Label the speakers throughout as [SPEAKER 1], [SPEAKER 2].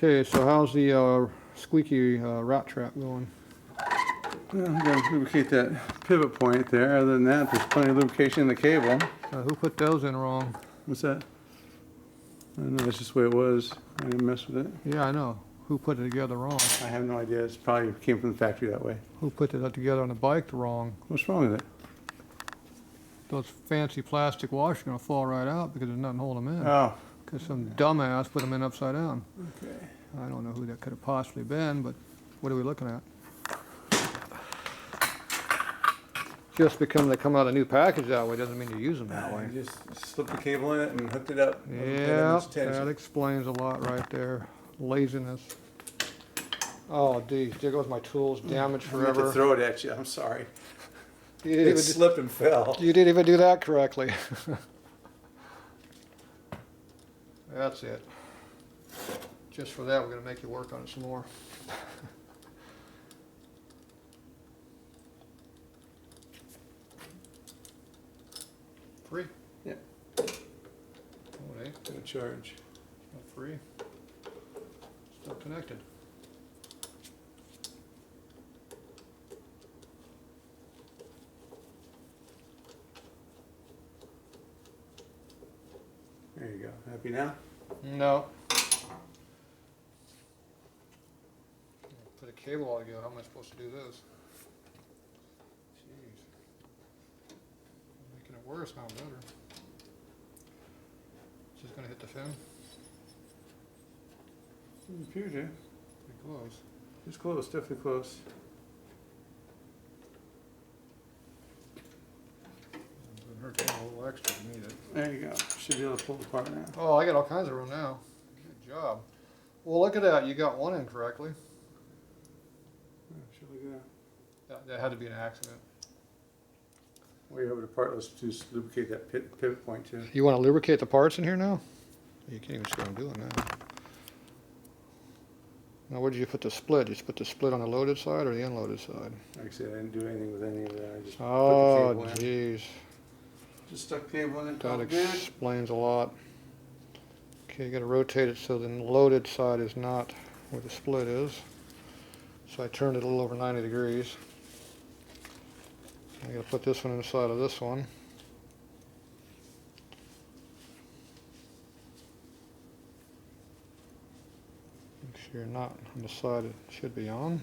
[SPEAKER 1] Okay, so how's the squeaky rat trap going?
[SPEAKER 2] Well, I'm going to lubricate that pivot point there. Other than that, there's plenty of lubrication in the cable.
[SPEAKER 1] Who put those in wrong?
[SPEAKER 2] What's that? I don't know, that's just the way it was. I didn't mess with it.
[SPEAKER 1] Yeah, I know. Who put it together wrong?
[SPEAKER 2] I have no idea. It probably came from the factory that way.
[SPEAKER 1] Who put it together on the bike wrong?
[SPEAKER 2] What's wrong with it?
[SPEAKER 1] Those fancy plastic washers are going to fall right out because there's nothing holding them in.
[SPEAKER 2] Oh.
[SPEAKER 1] Because some dumbass put them in upside down.
[SPEAKER 2] Okay.
[SPEAKER 1] I don't know who that could have possibly been, but what are we looking at? Just because they come out of a new package that way doesn't mean you use them that way.
[SPEAKER 2] You just slipped the cable in it and hooked it up.
[SPEAKER 1] Yeah, that explains a lot right there. Laziness. Oh, geez, there goes my tools, damaged forever.
[SPEAKER 2] I meant to throw it at you. I'm sorry.
[SPEAKER 1] You didn't
[SPEAKER 2] It slipped and fell.
[SPEAKER 1] You didn't even do that correctly. That's it. Just for that, we're going to make you work on it some more. Free?
[SPEAKER 2] Yeah.
[SPEAKER 1] Oh, it ain't.
[SPEAKER 2] No charge.
[SPEAKER 1] It's not free. Still connected.
[SPEAKER 2] There you go. Happy now?
[SPEAKER 1] No. Put a cable all together. How am I supposed to do this? Jeez. Making it worse, not better. Just gonna hit the fin.
[SPEAKER 2] It appears to.
[SPEAKER 1] Pretty close.
[SPEAKER 2] It's close. Definitely close.
[SPEAKER 1] Doesn't hurt to have a little extra if you need it.
[SPEAKER 2] There you go. Should be able to pull it apart now.
[SPEAKER 1] Oh, I got all kinds of room now. Good job. Well, look at that. You got one in correctly.
[SPEAKER 2] Should look at that.
[SPEAKER 1] That had to be an accident.
[SPEAKER 2] While you're over the part, let's just lubricate that pivot point too.
[SPEAKER 1] You want to lubricate the parts in here now? You can't even see what I'm doing now. Now, where did you put the split? Did you put the split on the loaded side or the unloaded side?
[SPEAKER 2] Like I said, I didn't do anything with any of that. I just put
[SPEAKER 1] Oh,
[SPEAKER 2] the cable in.
[SPEAKER 1] jeez.
[SPEAKER 2] Just stuck the cable in it.
[SPEAKER 1] That
[SPEAKER 2] All good.
[SPEAKER 1] explains a lot. Okay, you got to rotate it so the loaded side is not where the split is. So I turned it a little over 90 degrees. I got to put this one inside of this one. Make sure you're not on the side it should be on.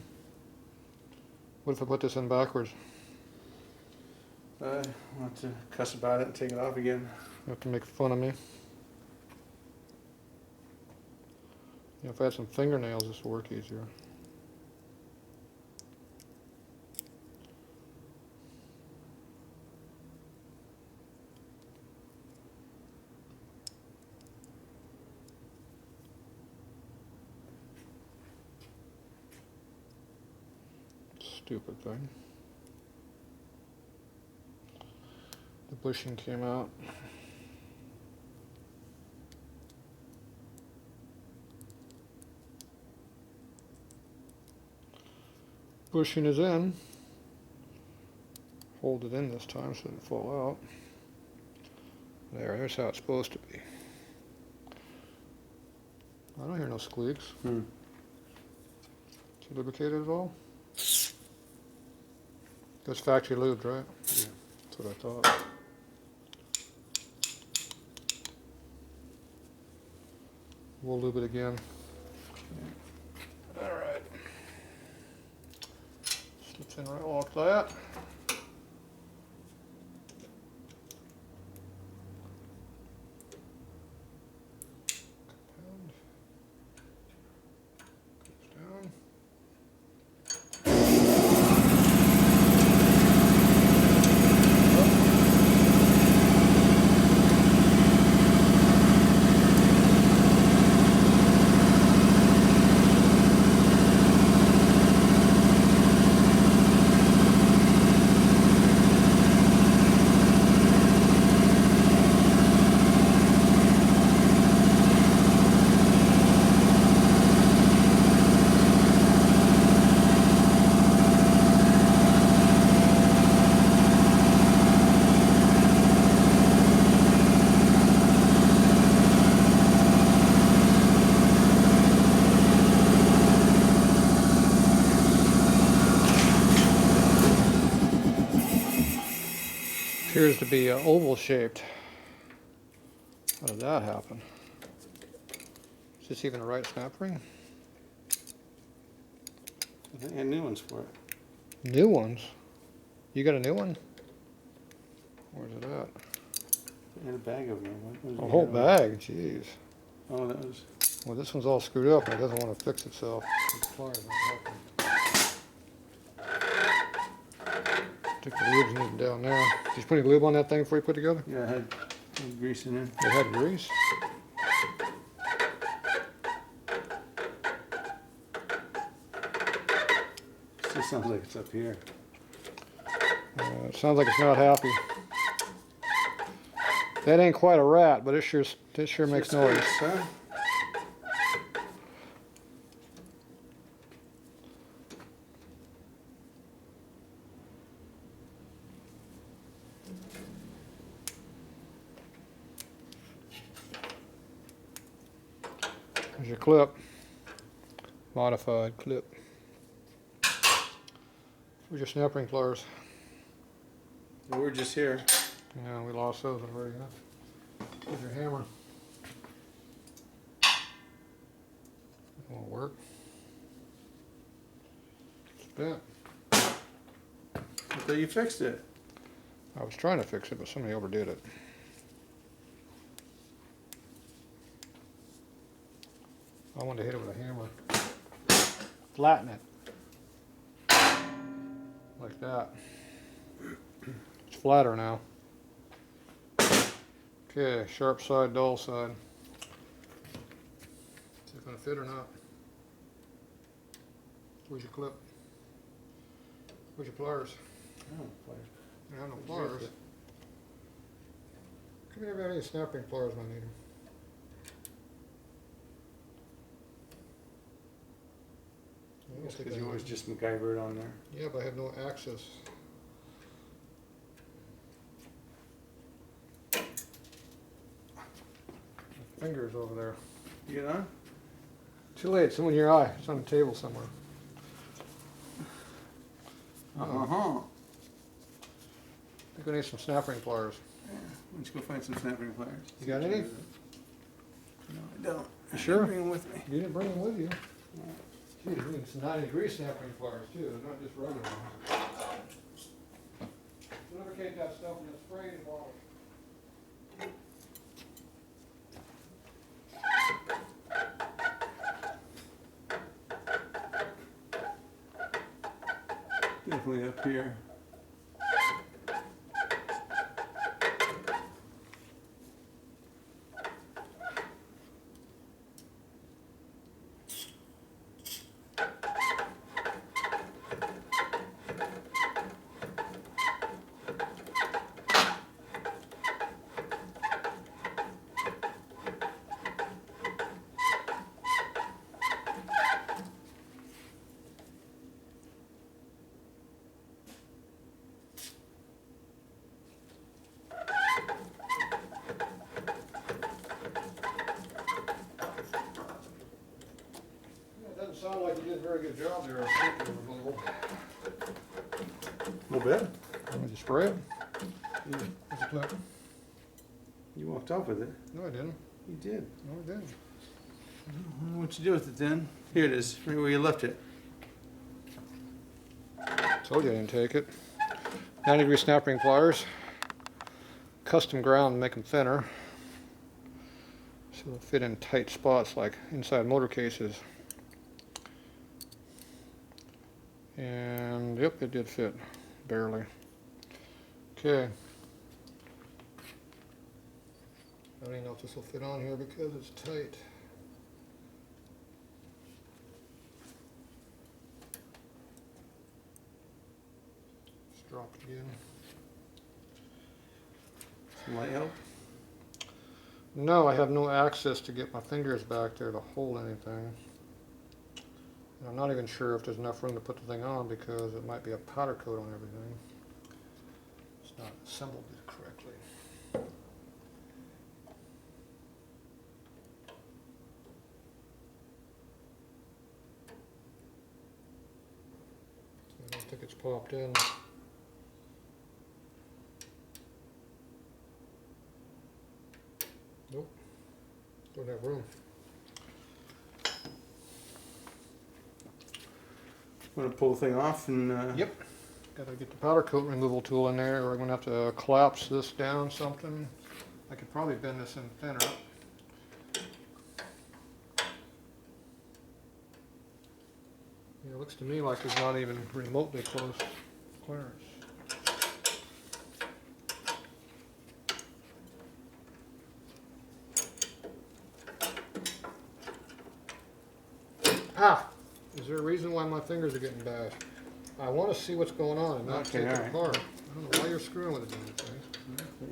[SPEAKER 1] What if I put this in backwards?
[SPEAKER 2] I want to cuss about it and take it off again.
[SPEAKER 1] You have to make fun of me. Yeah, if I had some fingernails, this would work easier. Stupid thing. The bushing came out. Bushing is in. Hold it in this time so it doesn't fall out. There's how it's supposed to be. I don't hear no squeaks. Did you lubricate it at all? That's factory lubed, right?
[SPEAKER 2] Yeah.
[SPEAKER 1] That's what I thought. We'll lube it again. All right. Slips in right like that. Compound. Goes down. appears to be oval shaped. How did that happen? Is this even the right snap ring?
[SPEAKER 2] I think I had new ones for it.
[SPEAKER 1] New ones? You got a new one? Where's it at?
[SPEAKER 2] I had a bag of them.
[SPEAKER 1] A whole bag, jeez.
[SPEAKER 2] Oh, that was.
[SPEAKER 1] Well, this one's all screwed up and it doesn't want to fix itself. These pliers aren't helping. Took the lubes needed down there. Did you put any lube on that thing before you put it together?
[SPEAKER 2] Yeah, I had grease in it.
[SPEAKER 1] It had grease?
[SPEAKER 2] Still sounds like it's up here.
[SPEAKER 1] It sounds like it's not happy. That ain't quite a rat, but it sure makes noise.
[SPEAKER 2] Huh?
[SPEAKER 1] There's your clip. Modified clip. Where's your snap ring pliers?
[SPEAKER 2] We're just here.
[SPEAKER 1] Yeah, we lost those already, huh? Where's your hammer? That won't work. It's bent.
[SPEAKER 2] I thought you fixed it.
[SPEAKER 1] I was trying to fix it, but somebody overdid it. I wanted to hit it with a hammer. Flatten it. Like that. It's flatter now. Okay, sharp side, dull side. Is it going to fit or not? Where's your clip? Where's your pliers?
[SPEAKER 2] Oh, pliers.
[SPEAKER 1] I have no pliers. Come here, have any snap ring pliers when I need them.
[SPEAKER 2] Because you always just MacGyvered on there.
[SPEAKER 1] Yeah, but I have no access. My finger's over there.
[SPEAKER 2] You get on?
[SPEAKER 1] Too late, it's in your eye. It's on the table somewhere.
[SPEAKER 2] Uh-huh.
[SPEAKER 1] I think we need some snap ring pliers.
[SPEAKER 2] Yeah. Why don't you go find some snapping pliers?
[SPEAKER 1] You got any?
[SPEAKER 2] No, I don't.
[SPEAKER 1] You sure?
[SPEAKER 2] Bring them with me.
[SPEAKER 1] You didn't bring them with you. Gee, you need some 90-degree snap ring pliers too, not just regular ones. Lubricate that stuff and then spray it and polish.
[SPEAKER 2] Definitely up here.
[SPEAKER 1] Sound like you did a very good job there.
[SPEAKER 2] A little bit.
[SPEAKER 1] Did you spray it?
[SPEAKER 2] Yeah.
[SPEAKER 1] Where's the clip?
[SPEAKER 2] You walked off with it.
[SPEAKER 1] No, I didn't.
[SPEAKER 2] You did.
[SPEAKER 1] No, I didn't.
[SPEAKER 2] I don't know what you do with it then. Here it is, right where you left it.
[SPEAKER 1] Told you I didn't take it. 90-degree snap ring pliers. Custom ground to make them thinner. So they'll fit in tight spots like inside motor cases. And yep, it did fit, barely. Okay. I don't even know if this will fit on here because it's tight. Let's drop it again.
[SPEAKER 2] Some light help.
[SPEAKER 1] No, I have no access to get my fingers back there to hold anything. And I'm not even sure if there's enough room to put the thing on because it might be a powder coat on everything. It's not assembled correctly. I don't think it's popped in. Don't have room.
[SPEAKER 2] Want to pull the thing off and?
[SPEAKER 1] Yep. Gotta get the powder coat removal tool in there, or I'm gonna have to collapse this down something. I could probably bend this in thinner. Yeah, it looks to me like there's not even remotely close clearance. Ah! Is there a reason why my fingers are getting bashed? I want to see what's going on and not take it apart. I don't know why you're screwing with the damn thing.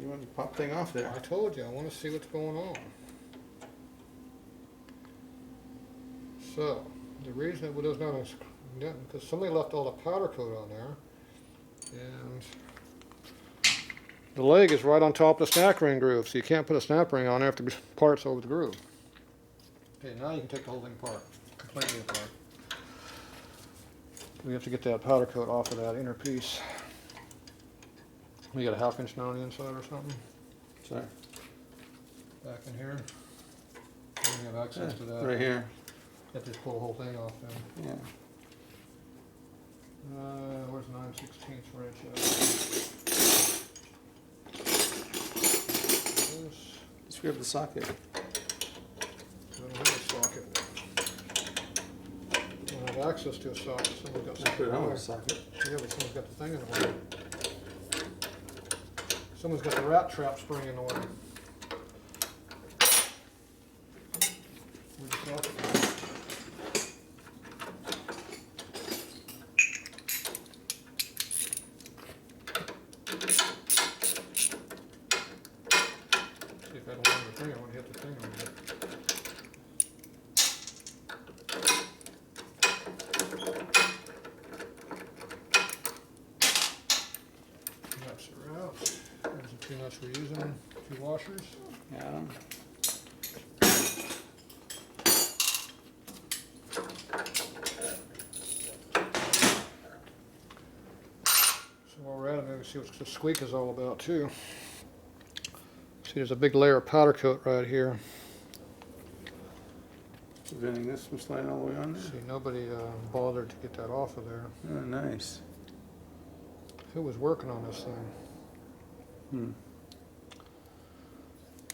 [SPEAKER 2] You want to pop thing off there?
[SPEAKER 1] I told you, I want to see what's going on. So, the reason it does not, because somebody left all the powder coat on there, and the leg is right on top of the snap ring groove, so you can't put a snap ring on there if the part's over the groove. Okay, now you can take the whole thing apart, completely apart. We have to get that powder coat off of that inner piece. You got a 1/2 inch now on the inside or something?
[SPEAKER 2] Sorry.
[SPEAKER 1] Back in here. You have access to that.
[SPEAKER 2] Right here.
[SPEAKER 1] You have to just pull the whole thing off then.
[SPEAKER 2] Yeah.
[SPEAKER 1] Where's 9/16 wrench at? This.
[SPEAKER 2] Just grab the socket.
[SPEAKER 1] I don't have a socket. I don't have access to a socket. Someone's got
[SPEAKER 2] Just
[SPEAKER 1] something
[SPEAKER 2] put it
[SPEAKER 1] in
[SPEAKER 2] on
[SPEAKER 1] the
[SPEAKER 2] a
[SPEAKER 1] way.
[SPEAKER 2] socket.
[SPEAKER 1] Yeah, but someone's got the thing in the way. Someone's got the rat trap spring in the way. Where's the socket? See if I don't have the thing, I want to hit the thing on there. Nuts are out. There's the 2 nuts we're using, 2 washers.
[SPEAKER 2] Yeah.
[SPEAKER 1] So while we're at it, maybe see what the squeak is all about too. See, there's a big layer of powder coat right here.
[SPEAKER 2] Preventing this from sliding all the way on there.
[SPEAKER 1] See, nobody bothered to get that off of there.
[SPEAKER 2] Oh, nice.
[SPEAKER 1] Who was working on this thing?
[SPEAKER 2] Hmm.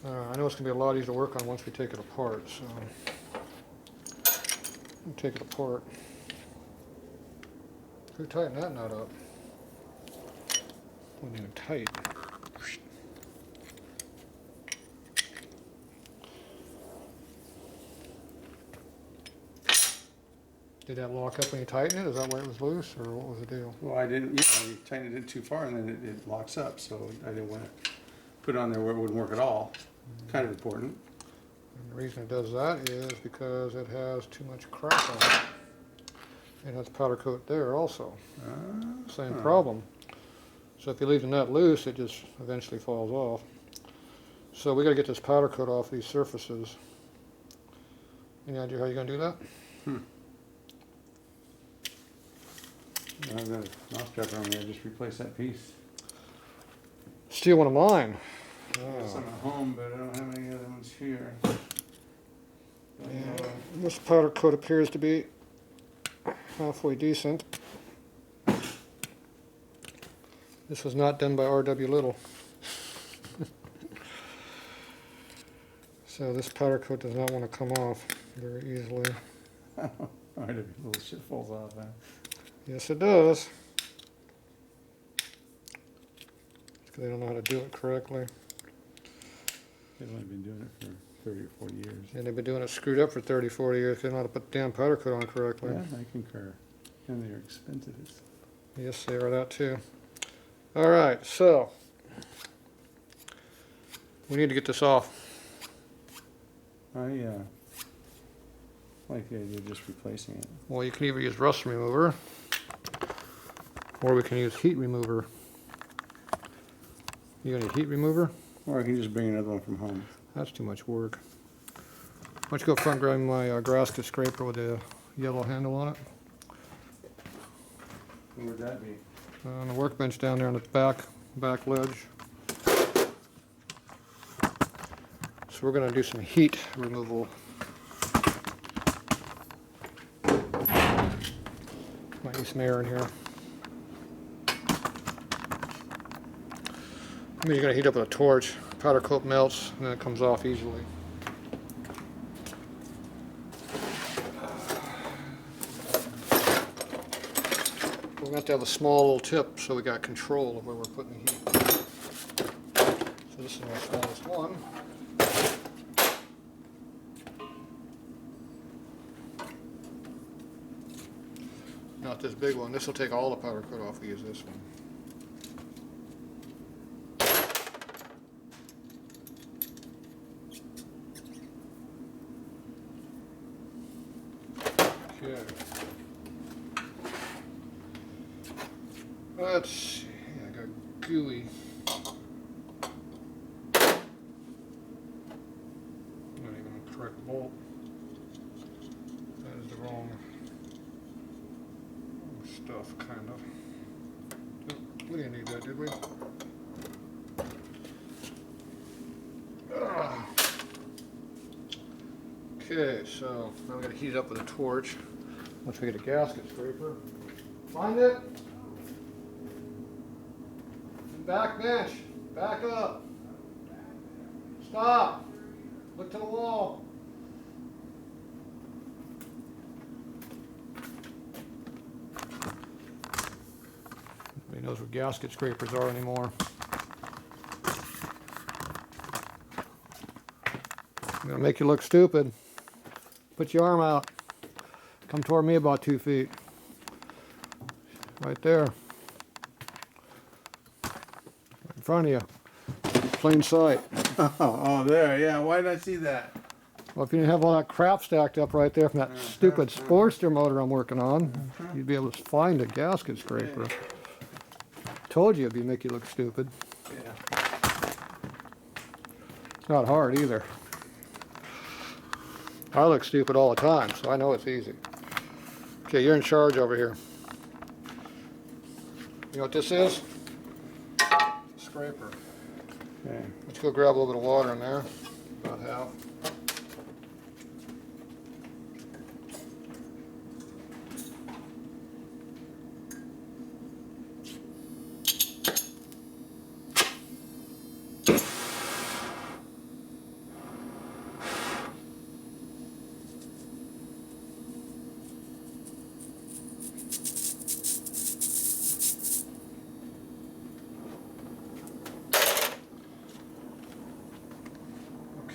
[SPEAKER 1] I know it's going to be a lot easier to work on once we take it apart, so we'll take it apart. Who tightened that nut up? Wasn't even tight. Did that lock up when you tighten it? Is that why it was loose, or what was the deal?
[SPEAKER 2] Well, I didn't, yeah, you tightened it too far and then it locks up, so I didn't want to put it on there where it wouldn't work at all. Kind of important.
[SPEAKER 1] And the reason it does that is because it has too much crack on it. It has powder coat there also. Same problem. So if you leave the nut loose, it just eventually falls off. So we got to get this powder coat off these surfaces. Any idea how you're going to do that?
[SPEAKER 2] I've got a mouse cover on there, just replace that piece.
[SPEAKER 1] Steal one of mine.
[SPEAKER 2] Got some at home, but I don't have any other ones here.
[SPEAKER 1] Yeah, this powder coat appears to be halfway decent. This was not done by R.W. Little. So this powder coat does not want to come off very easily.
[SPEAKER 2] RW little shit falls off, huh?
[SPEAKER 1] Yes, it does. Because they don't know how to do it correctly.
[SPEAKER 2] They've only been doing it for 30 or 40 years.
[SPEAKER 1] And they've been doing it screwed up for 30, 40 years. They don't know how to put the damn powder coat on correctly.
[SPEAKER 2] Yeah, I concur. And they're expensive.
[SPEAKER 1] Yes, they are that too. All right, so we need to get this off.
[SPEAKER 2] I like the idea of just replacing it.
[SPEAKER 1] Well, you can either use rust remover, or we can use heat remover. You gonna need heat remover?
[SPEAKER 2] Or I can just bring another one from home.
[SPEAKER 1] That's too much work. Why don't you go up front and grab my Grasket scraper with the yellow handle on it?
[SPEAKER 2] Where would that be?
[SPEAKER 1] On the workbench down there on the back ledge. So we're going to do some heat removal. Might need some air in here. I mean, you're going to heat up with a torch. Powder coat melts and then it comes off easily. We're going to have a small little tip so we got control of where we're putting the heat. So this is my smallest one. Not this big one. This will take all the powder coat off. We use this one. Okay. Let's see. I got gooey. Not even a correct bolt. That is the wrong stuff, kind of. We didn't need that, did we? Okay, so now we got to heat it up with a torch. Once we get a gasket scraper. Find it. Back bench. Back up. Stop. Look to the wall. Nobody knows what gasket scrapers are anymore. I'm gonna make you look stupid. Put your arm out. Come toward me about 2 feet. Right there. Right in front of you. Plain sight.
[SPEAKER 2] Oh, there, yeah. Why did I see that?
[SPEAKER 1] Well, if you didn't have all that crap stacked up right there from that stupid Sportster motor I'm working on, you'd be able to find a gasket scraper. Told you it'd make you look stupid.
[SPEAKER 2] Yeah.
[SPEAKER 1] It's not hard either. I look stupid all the time, so I know it's easy. Okay, you're in charge over here. You know what this is? It's a scraper.
[SPEAKER 2] Okay.
[SPEAKER 1] Let's go grab a little bit of water in there. About half.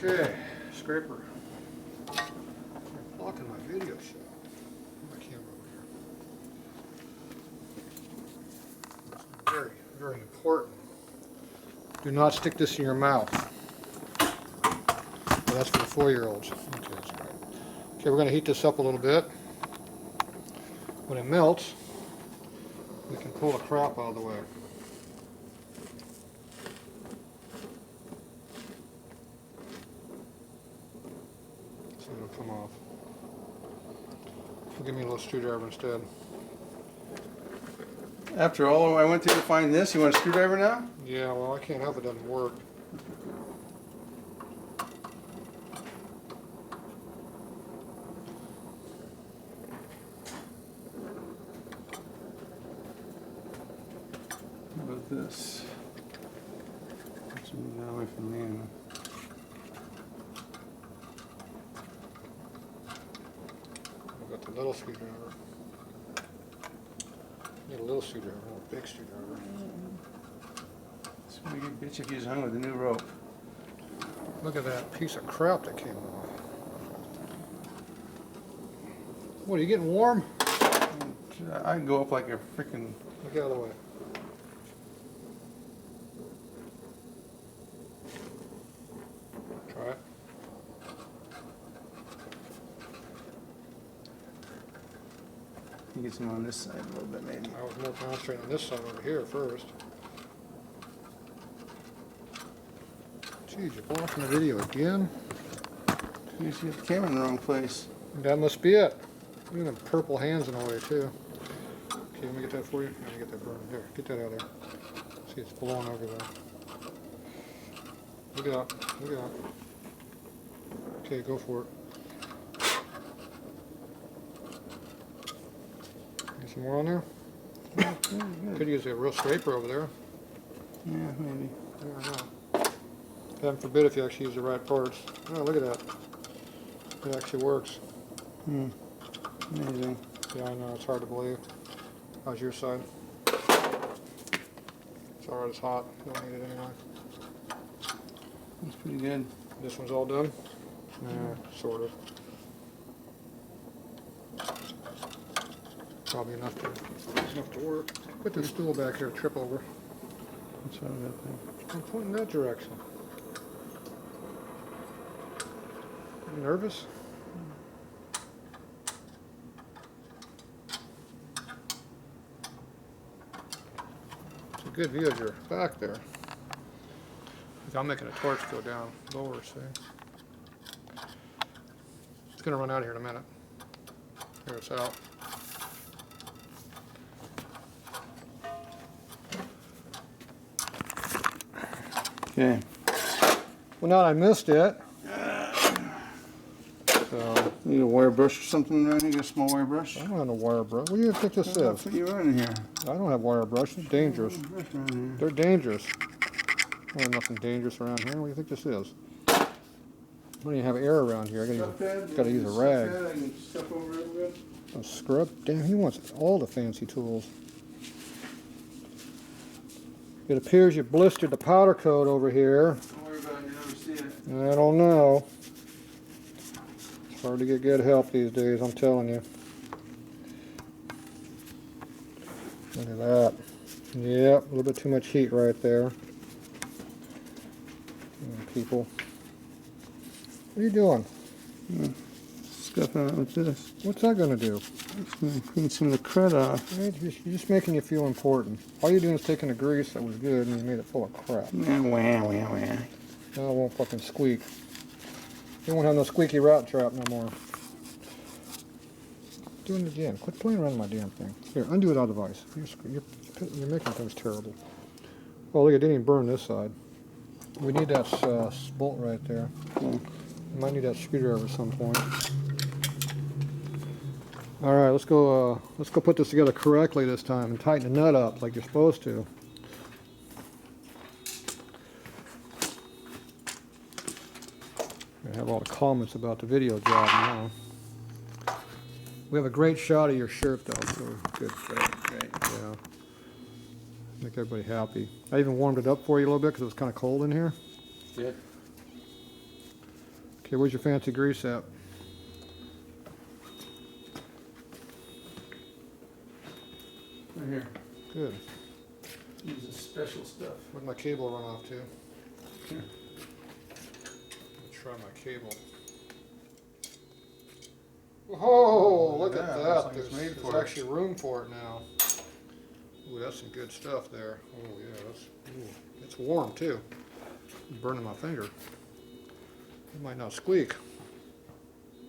[SPEAKER 1] Okay, scraper. I'm blocking my video shot. My camera over here. Very, very important. Do not stick this in your mouth. Well, that's for the 4-year-olds. Okay, that's right. Okay, we're going to heat this up a little bit. When it melts, we can pull the crap out of the way. It'll come off. Give me a little screwdriver instead.
[SPEAKER 2] After all I went through to find this, you want a screwdriver now?
[SPEAKER 1] Yeah, well, I can't help it doesn't work.
[SPEAKER 2] How about this? Let's move that away from me.
[SPEAKER 1] I've got the little screwdriver. Need a little screwdriver, not a big screwdriver.
[SPEAKER 2] It's a big bitch if you was hung with a new rope.
[SPEAKER 1] Look at that piece of crap that came off. What, are you getting warm?
[SPEAKER 2] I can go up like a freaking.
[SPEAKER 1] Look out of the way. Try it.
[SPEAKER 2] You get some on this side a little bit, maybe.
[SPEAKER 1] I was more concentrating on this side over here first. Geez, you're blocking the video again?
[SPEAKER 2] You got the camera in the wrong place.
[SPEAKER 1] That must be it. Look at them purple hands in the way, too. Okay, let me get that for you. Let me get that burning. There, get that out of there. See, it's blowing over there. Look out. Look out. Okay, go for it. Get some more on there? Could use a real scraper over there.
[SPEAKER 2] Yeah, maybe.
[SPEAKER 1] I don't know. Heaven forbid if you actually use the right parts. Oh, look at that. It actually works.
[SPEAKER 2] Amazing.
[SPEAKER 1] Yeah, I know, it's hard to believe. How's your side? It's alright, it's hot. You don't need it anyway.
[SPEAKER 2] That's pretty good.
[SPEAKER 1] This one's all done? Yeah, sort of. Probably enough to work. Put the stool back here, trip over.
[SPEAKER 2] What's wrong with that thing?
[SPEAKER 1] I'm pointing that direction. You nervous? It's a good view of your back there. I'm making a torch go down lower, see? It's gonna run out here in a minute. Here it's out.
[SPEAKER 2] Okay.
[SPEAKER 1] Well, now I missed it. So,
[SPEAKER 2] Need a wire brush or something around here? You got a small wire brush?
[SPEAKER 1] I don't have no wire brush. What do you think this is?
[SPEAKER 2] That's what you're running here.
[SPEAKER 1] I don't have wire brush. It's dangerous.
[SPEAKER 2] Brush around here.
[SPEAKER 1] They're dangerous. There's nothing dangerous around here. What do you think this is? I don't even have air around here. I gotta use a rag.
[SPEAKER 2] I can step over it a bit.
[SPEAKER 1] A scrub? Damn, he wants all the fancy tools. It appears you blistered the powder coat over here.
[SPEAKER 2] Don't worry about it, you never see it.
[SPEAKER 1] I don't know. It's hard to get good help these days, I'm telling you. Look at that. Yep, a little bit too much heat right there. People. What are you doing?
[SPEAKER 2] Scuffing out with this.
[SPEAKER 1] What's that going to do?
[SPEAKER 2] It's going to clean some of the crud off.
[SPEAKER 1] You're just making you feel important. All you're doing is taking the grease that was good and you made it full of crap.
[SPEAKER 2] Wah, wah, wah.
[SPEAKER 1] Now it won't fucking squeak. You won't have no squeaky rat trap no more. Doing it again. Quit playing around with my damn thing. Here, undo it out of the vise. You're making things terrible. Oh, look, it didn't even burn this side. We need that bolt right there. You might need that screwdriver at some point. All right, let's go put this together correctly this time and tighten the nut up like you're supposed to. I have all the comments about the video job now. We have a great shot of your shirt though, so good.
[SPEAKER 2] Great.
[SPEAKER 1] Yeah. Make everybody happy. I even warmed it up for you a little bit because it was kind of cold in here.
[SPEAKER 2] Good.
[SPEAKER 1] Okay, where's your fancy grease at?
[SPEAKER 2] Right here.
[SPEAKER 1] Good.
[SPEAKER 2] Use the special stuff.
[SPEAKER 1] Where'd my cable run off to?
[SPEAKER 2] Here.
[SPEAKER 1] Try my cable. Whoa, look at
[SPEAKER 2] Looks
[SPEAKER 1] that.
[SPEAKER 2] like it's
[SPEAKER 1] There's
[SPEAKER 2] made for it.
[SPEAKER 1] actually room for it now. Ooh, that's some good stuff there. Oh yeah, it's warm too. It's burning my finger. It might not squeak.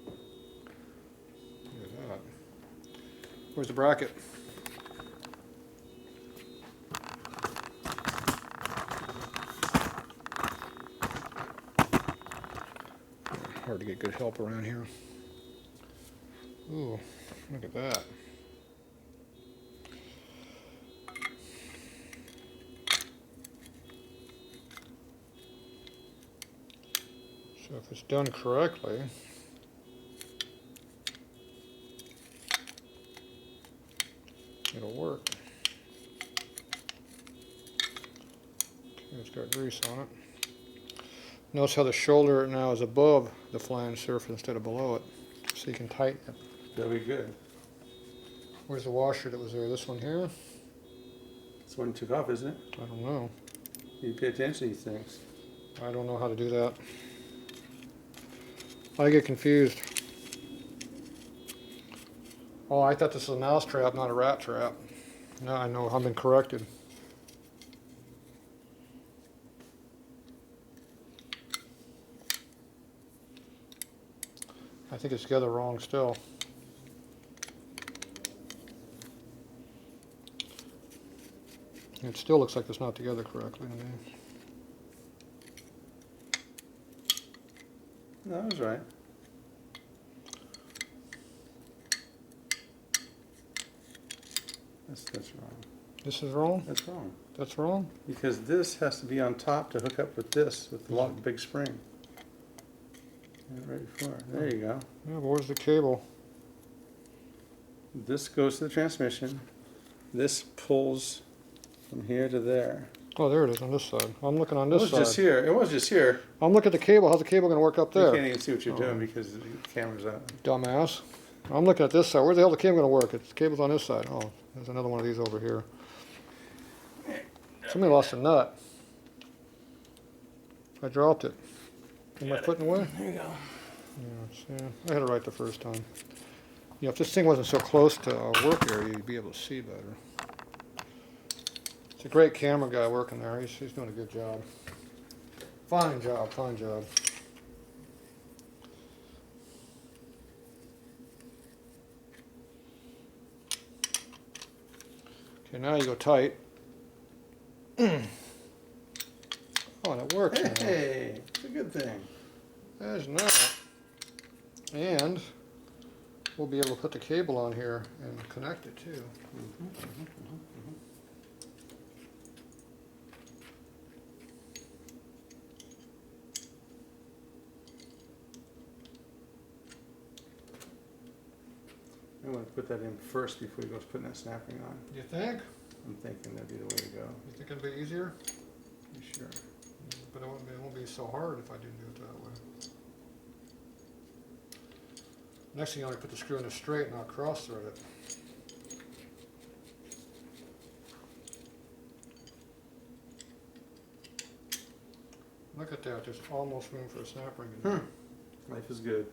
[SPEAKER 1] Look at that. Where's the bracket? Hard to get good help around here. Ooh, look at that. So if it's done correctly, it'll work. Okay, it's got grease on it. Notice how the shoulder now is above the flange surface instead of below it, so you can tighten it.
[SPEAKER 2] That'll be good.
[SPEAKER 1] Where's the washer that was there? This one here?
[SPEAKER 2] This one took off, isn't it?
[SPEAKER 1] I don't know.
[SPEAKER 2] You pay attention to these things.
[SPEAKER 1] I don't know how to do that. I get confused. Oh, I thought this was a mouse trap, not a rat trap. Now I know I've been corrected. I think it's together wrong still. It still looks like it's not together correctly to me.
[SPEAKER 2] That was right. That's wrong.
[SPEAKER 1] This is wrong?
[SPEAKER 2] That's wrong.
[SPEAKER 1] That's wrong?
[SPEAKER 2] Because this has to be on top to hook up with this, with the big spring. Right before. There you go.
[SPEAKER 1] Yeah, but where's the cable?
[SPEAKER 2] This goes to the transmission. This pulls from here to there.
[SPEAKER 1] Oh, there it is on this side. I'm looking on
[SPEAKER 2] It
[SPEAKER 1] this
[SPEAKER 2] was
[SPEAKER 1] side.
[SPEAKER 2] just here. It was just here.
[SPEAKER 1] I'm looking at the cable. How's the cable going to work up
[SPEAKER 2] You
[SPEAKER 1] there?
[SPEAKER 2] can't even see what you're doing because the camera's up.
[SPEAKER 1] Dumbass. I'm looking at this side. Where the hell the cable going to work? The cable's on this side. Oh, there's another one of these over here. Somebody lost a nut. I dropped it. Am I putting away?
[SPEAKER 2] There you go.
[SPEAKER 1] Yeah, I had it right the first time. You know, if this thing wasn't so close to a work area, you'd be able to see better. It's a great camera guy working there. He's doing a good job. Fine job, fine job. Okay, now you go tight. Oh, that works. Now.
[SPEAKER 2] Hey, it's a good thing.
[SPEAKER 1] There's not. And we'll be able to put the cable on here and connect it too.
[SPEAKER 2] I want to put that in first before he goes putting that snap ring on.
[SPEAKER 1] You think?
[SPEAKER 2] I'm thinking that'd be the way to go.
[SPEAKER 1] You think it'll be easier?
[SPEAKER 2] You sure?
[SPEAKER 1] But it won't be so hard if I didn't do it that way. Next thing, you only put the screw in it straight and not cross thread it. Look at that, there's almost room for a snap ring in there.
[SPEAKER 2] Life is good.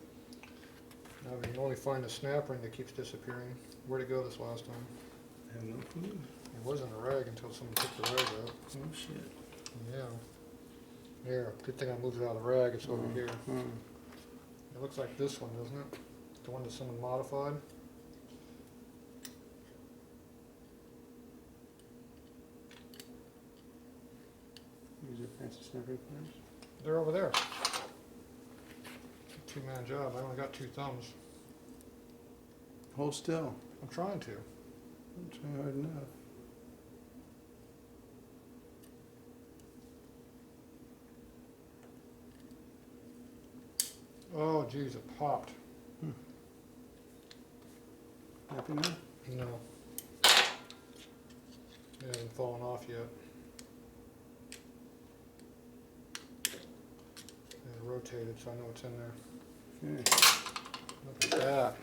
[SPEAKER 1] Now you can only find the snap ring that keeps disappearing. Where'd it go this last time?
[SPEAKER 2] I have no clue.
[SPEAKER 1] It wasn't a rag until someone took the rag out.
[SPEAKER 2] Oh shit.
[SPEAKER 1] Yeah. Here, good thing I moved it out of the rag, it's over here.
[SPEAKER 2] Hmm.
[SPEAKER 1] It looks like this one, doesn't it? The one that someone modified.
[SPEAKER 2] Use your fancy snap ring pliers.
[SPEAKER 1] They're over there. Two-man job. I only got 2 thumbs.
[SPEAKER 2] Hold still.
[SPEAKER 1] I'm trying to.
[SPEAKER 2] I'm trying hard enough.
[SPEAKER 1] Oh, geez, it popped.
[SPEAKER 2] Happy now?
[SPEAKER 1] No. It hasn't fallen off yet. It's rotated, so I know it's in there.
[SPEAKER 2] Okay.
[SPEAKER 1] Look at that.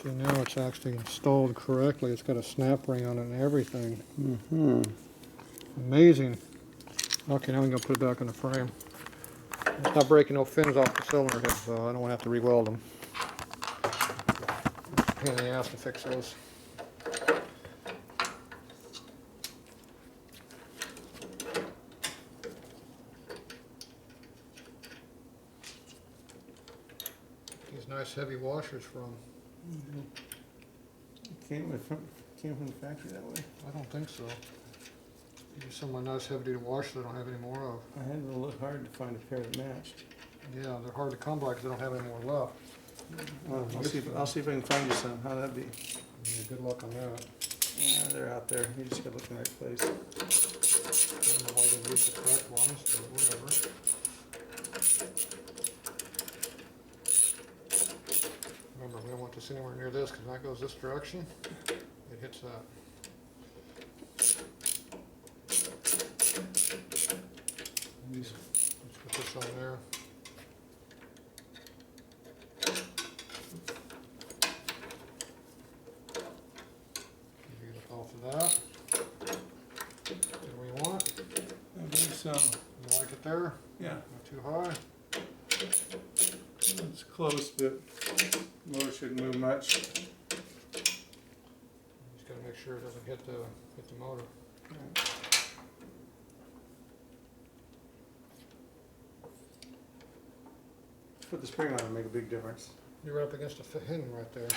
[SPEAKER 1] See, now it's actually installed correctly. It's got a snap ring on it and everything. Amazing. Okay, now I'm going to put it back in the frame. It's not breaking no fins off the cylinder head, so I don't want to have to re-weld them. It's a pain in the ass to fix those. These nice heavy washers from.
[SPEAKER 2] Came from the factory that way.
[SPEAKER 1] I don't think so. These are some of my nice heavy duty washers I don't have any more of.
[SPEAKER 2] I had to look hard to find a pair that matched.
[SPEAKER 1] Yeah, they're hard to come by because I don't have any more left.
[SPEAKER 2] I'll see if I can find you some. How'd that be?
[SPEAKER 1] Yeah, good luck on that.
[SPEAKER 2] Yeah, they're out there. You just gotta look in the right place.
[SPEAKER 1] I don't know why you didn't use the correct ones, but whatever. Remember, we don't want this anywhere near this because when that goes this direction, it hits that. Let's put this on there. Get it off of that. Get where you want.
[SPEAKER 2] I believe so.
[SPEAKER 1] You like it there?
[SPEAKER 2] Yeah.
[SPEAKER 1] Not too high.
[SPEAKER 2] It's close, but motor shouldn't move much.
[SPEAKER 1] Just gotta make sure it doesn't hit the motor.
[SPEAKER 2] Put the spring on and make a big difference.
[SPEAKER 1] You're up against a hinge right there.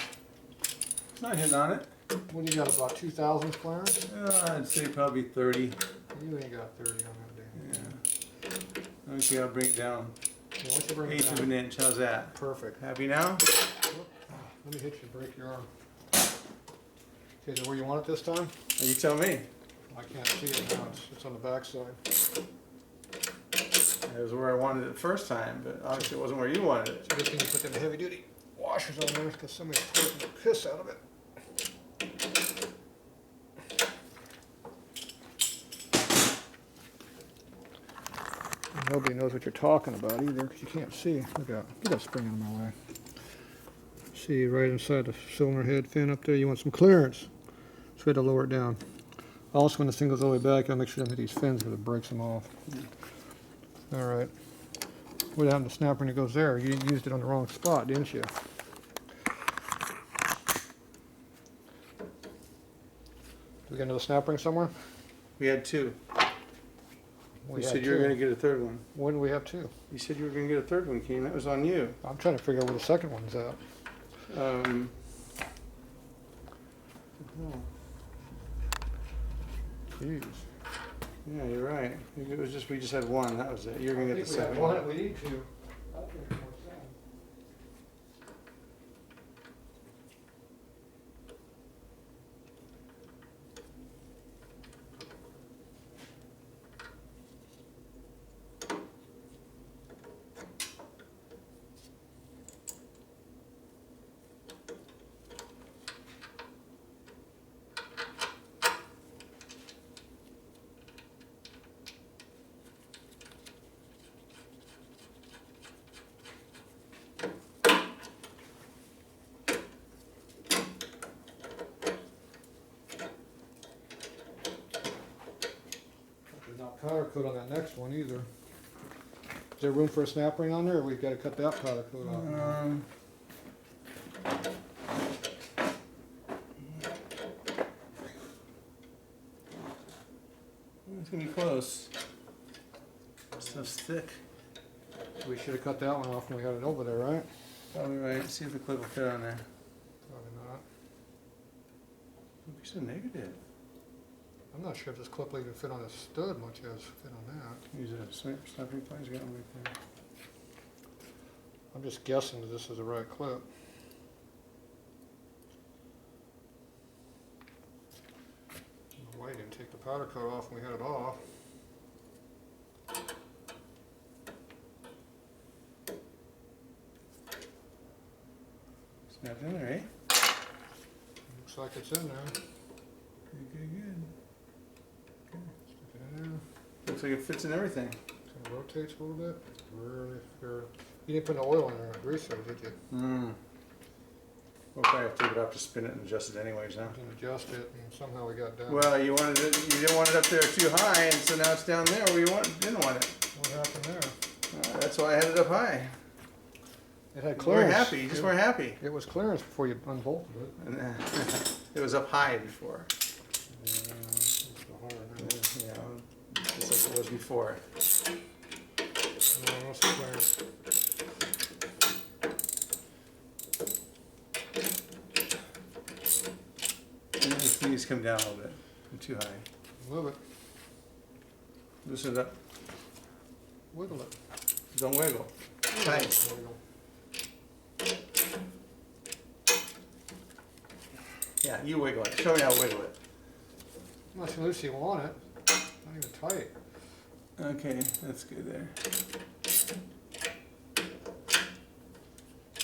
[SPEAKER 2] It's not hitting on it.
[SPEAKER 1] What do you got, about 2,000 clearance?
[SPEAKER 2] I'd say probably 30.
[SPEAKER 1] You ain't got 30 on that, do you?
[SPEAKER 2] Yeah. Okay, I'll bring it down.
[SPEAKER 1] Yeah, why don't you bring it
[SPEAKER 2] Eighth of
[SPEAKER 1] down?
[SPEAKER 2] an inch, how's that?
[SPEAKER 1] Perfect.
[SPEAKER 2] Happy now?
[SPEAKER 1] Whoop. Let me hit you, break your arm. Okay, is it where you want it this time?
[SPEAKER 2] You tell me.
[SPEAKER 1] I can't see it now, it's on the back side.
[SPEAKER 2] It was where I wanted it the first time, but obviously it wasn't where you wanted it.
[SPEAKER 1] So good thing you put them heavy duty washers on there because somebody's torquing the piss out of it. And nobody knows what you're talking about either because you can't see. Look out, get that spring out of my way. See right inside the cylinder head fin up there, you want some clearance. So we had to lower it down. Also, when this thing goes all the way back, I'll make sure I hit these fins because it breaks them off. All right. What happened to the snapper when it goes there? You used it on the wrong spot, didn't you? Do we get another snap ring somewhere?
[SPEAKER 2] We had two.
[SPEAKER 1] We
[SPEAKER 2] You
[SPEAKER 1] had
[SPEAKER 2] said you were
[SPEAKER 1] two.
[SPEAKER 2] gonna get a third one.
[SPEAKER 1] When did we have two?
[SPEAKER 2] You said you were gonna get a third one, Keen. That was on you.
[SPEAKER 1] I'm trying to figure out where the second one's at.
[SPEAKER 2] Oh.
[SPEAKER 1] Jeez.
[SPEAKER 2] Yeah, you're right. It was just we just had one. That was it. You're gonna get the second one.
[SPEAKER 1] We need two. There's not powder coat on that next one either. Is there room for a snap ring on there, or we've got to cut that powder coat off?
[SPEAKER 2] It's gonna be close. Stuff's thick.
[SPEAKER 1] We should have cut that one off when we had it over there, right?
[SPEAKER 2] Probably right. See if the clip will fit on there.
[SPEAKER 1] Probably not.
[SPEAKER 2] Don't be so negative.
[SPEAKER 1] I'm not sure if this clip will even fit on this stud much as fit on that.
[SPEAKER 2] Use a snapping pliers. Got one right there.
[SPEAKER 1] I'm just guessing that this is the right clip. I don't know why you didn't take the powder coat off when we had it off.
[SPEAKER 2] Snapped in there, eh?
[SPEAKER 1] Looks like it's in there.
[SPEAKER 2] Good.
[SPEAKER 1] Stick it in there.
[SPEAKER 2] Looks like it fits in everything.
[SPEAKER 1] Kind of rotates a little bit. Really fair. You didn't put no oil in there, grease there, did you?
[SPEAKER 2] We'll probably have to take it off to spin it and adjust it anyways, huh?
[SPEAKER 1] You didn't adjust it, and somehow we got down.
[SPEAKER 2] Well, you wanted it. You didn't want it up there too high, and so now it's down there where you didn't want it.
[SPEAKER 1] What happened there?
[SPEAKER 2] That's why I had it up high.
[SPEAKER 1] It had
[SPEAKER 2] You weren't
[SPEAKER 1] clearance.
[SPEAKER 2] happy. You just weren't happy.
[SPEAKER 1] It was clearance before you unbolted it.
[SPEAKER 2] And it was up high before.
[SPEAKER 1] Yeah, it's the hard now.
[SPEAKER 2] Yeah, just like it was before.
[SPEAKER 1] No, what's the clearance?
[SPEAKER 2] And it needs to come down a little bit. Too high.
[SPEAKER 1] Move it.
[SPEAKER 2] Loosen it up.
[SPEAKER 1] Wiggle it.
[SPEAKER 2] Don't wiggle. Tight.
[SPEAKER 1] Wiggle.
[SPEAKER 2] Yeah, you wiggle it. Show me how to wiggle it.
[SPEAKER 1] Not loose you want it. Not even tight.
[SPEAKER 2] Okay, that's good there.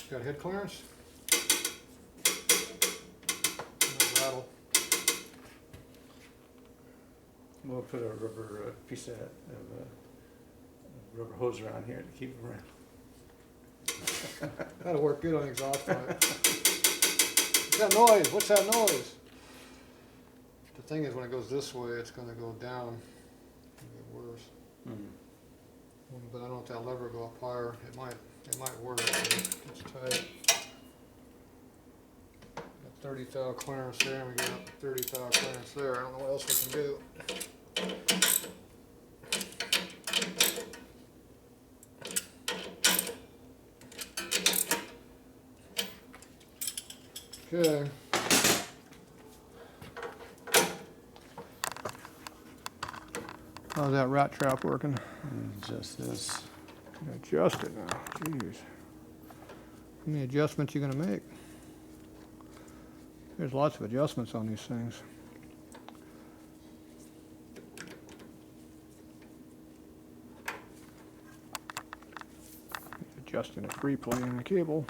[SPEAKER 1] Got head clearance? No rattle.
[SPEAKER 2] We'll put a rubber piece of rubber hose around here to keep it around.
[SPEAKER 1] That'll work good on the exhaust pipe. What's that noise? What's that noise? The thing is, when it goes this way, it's going to go down. It'll get worse. But I don't know if that lever will go up higher. It might work. It's tight. Got 30 thou clearance there, and we got 30 thou clearance there. I don't know what else we can do. Okay. How's that rat trap working?
[SPEAKER 2] Just this.
[SPEAKER 1] Adjust it now. Jeez. How many adjustments you gonna make? There's lots of adjustments on these things. Adjusting it briefly in the cable.